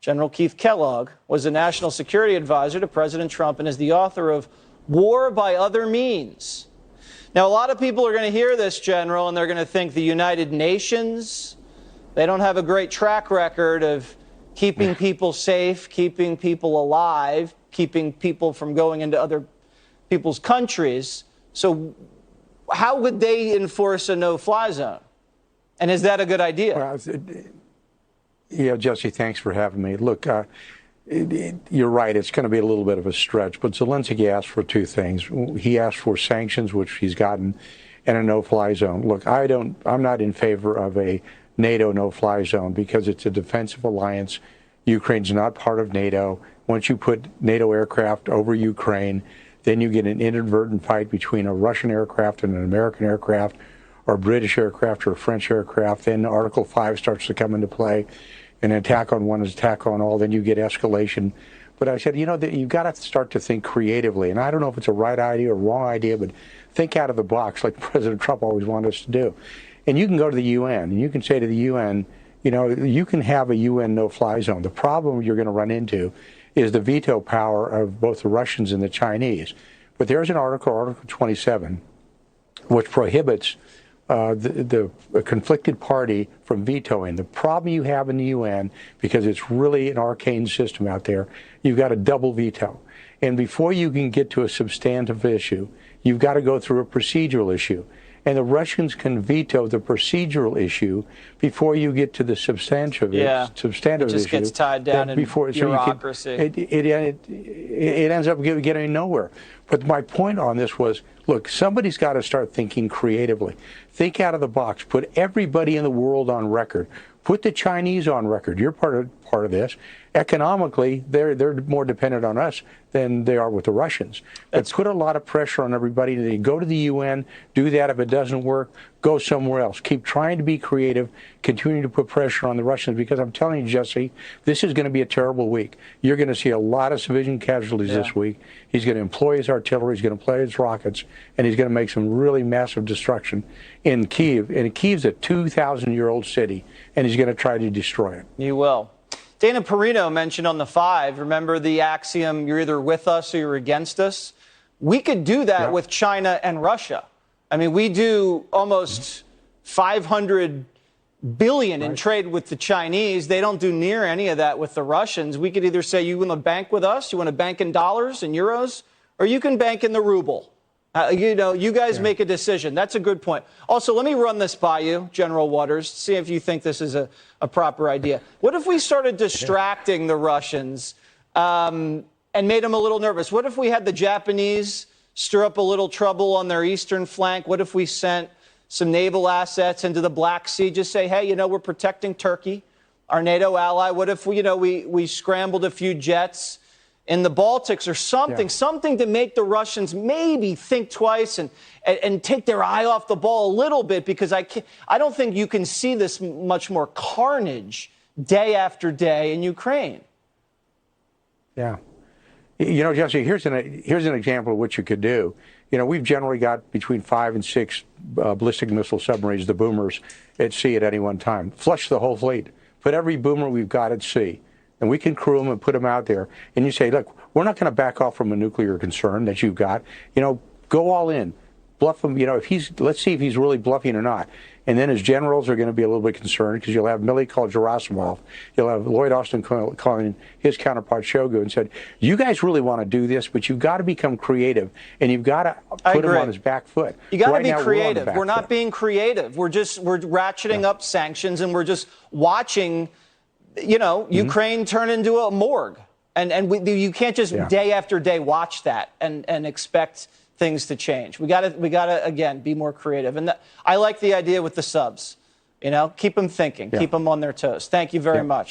General Keith Kellogg was a national security advisor to President Trump and is the author of War by Other Means. Now, a lot of people are going to hear this, General, and they're going to think the United Nations, they don't have a great track record of keeping people safe, keeping people alive, keeping people from going into other people's countries. So how would they enforce a no-fly zone? And is that a good idea? Well, yeah, Jesse, thanks for having me. Look, you're right. It's going to be a little bit of a stretch, but Zelensky asked for two things. He asked for sanctions, which he's gotten, and a no-fly zone. Look, I'm not in favor of a NATO no-fly zone because it's a defensive alliance. Ukraine's not part of NATO. Once you put NATO aircraft over Ukraine, then you get an inadvertent fight between a Russian aircraft and an American aircraft, or a British aircraft or a French aircraft. Then Article 5 starts to come into play. An attack on one is attack on all. Then you get escalation. But I said, you've got to start to think creatively. And I don't know if it's a right idea or wrong idea, but think out of the box like President Trump always wanted us to do. And you can go to the UN and you can say to the UN, you can have a UN no-fly zone. The problem you're going to run into is the veto power of both the Russians and the Chinese. But there's an article, Article 27, which prohibits the conflicted party from vetoing. The problem you have in the UN, because it's really an arcane system out there, you've got a double veto. And before you can get to a substantive issue, you've got to go through a procedural issue. And the Russians can veto the procedural issue before you get to the substantive issue. It just gets tied down in bureaucracy. It ends up getting nowhere. But my point on this was, look, somebody's got to start thinking creatively. Think out of the box. Put everybody in the world on record. Put the Chinese on record. You're part of this. Economically, they're more dependent on us than they are with the Russians. But put a lot of pressure on everybody. They go to the UN, do that. If it doesn't work, go somewhere else. Keep trying to be creative, continue to put pressure on the Russians, because I'm telling you, Jesse, this is going to be a terrible week. You're going to see a lot of civilian casualties this week. He's going to employ his artillery, he's going to play his rockets, and he's going to make some really massive destruction in Kyiv. And Kyiv's a 2,000-year-old city, and he's going to try to destroy it. You will. Dana Perino mentioned on the 5, remember the axiom, you're either with us or you're against us? We could do that with China and Russia. I mean, we do almost $500 billion in trade with the Chinese. They don't do near any of that with the Russians. We could either say, you want to bank with us, you want to bank in dollars and euros, or you can bank in the ruble. You guys make a decision. That's a good point. Also, let me run this by you, General Watters, see if you think this is a proper idea. What if we started distracting the Russians and made them a little nervous? What if we had the Japanese stir up a little trouble on their eastern flank? What if we sent some naval assets into the Black Sea? Just say, hey, we're protecting Turkey, our NATO ally. What if we scrambled a few jets in the Baltics or something to make the Russians maybe think twice and take their eye off the ball a little bit, because I don't think you can see this much more carnage day after day in Ukraine. Yeah. Jesse, here's an example of what you could do. We've generally got between 5 and 6 ballistic missile submarines, the boomers, at sea at any one time. Flush the whole fleet. Put every boomer we've got at sea. And we can crew them and put them out there. And you say, look, we're not going to back off from a nuclear concern that you've got. Go all in. Bluff him. Let's see if he's really bluffing or not. And then his generals are going to be a little bit concerned, because you'll have Millie call Gerasimov. You'll have Lloyd Austin calling his counterpart Shogu and said, you guys really want to do this, but you've got to become creative, and you've got to put him on his back foot. You got to be creative. We're not being creative. We're ratcheting up sanctions, and we're just watching Ukraine turn into a morgue. And you can't just day after day watch that and expect things to change. We got to again, be more creative. And I like the idea with the subs. Keep them thinking, keep them on their toes. Thank you very much.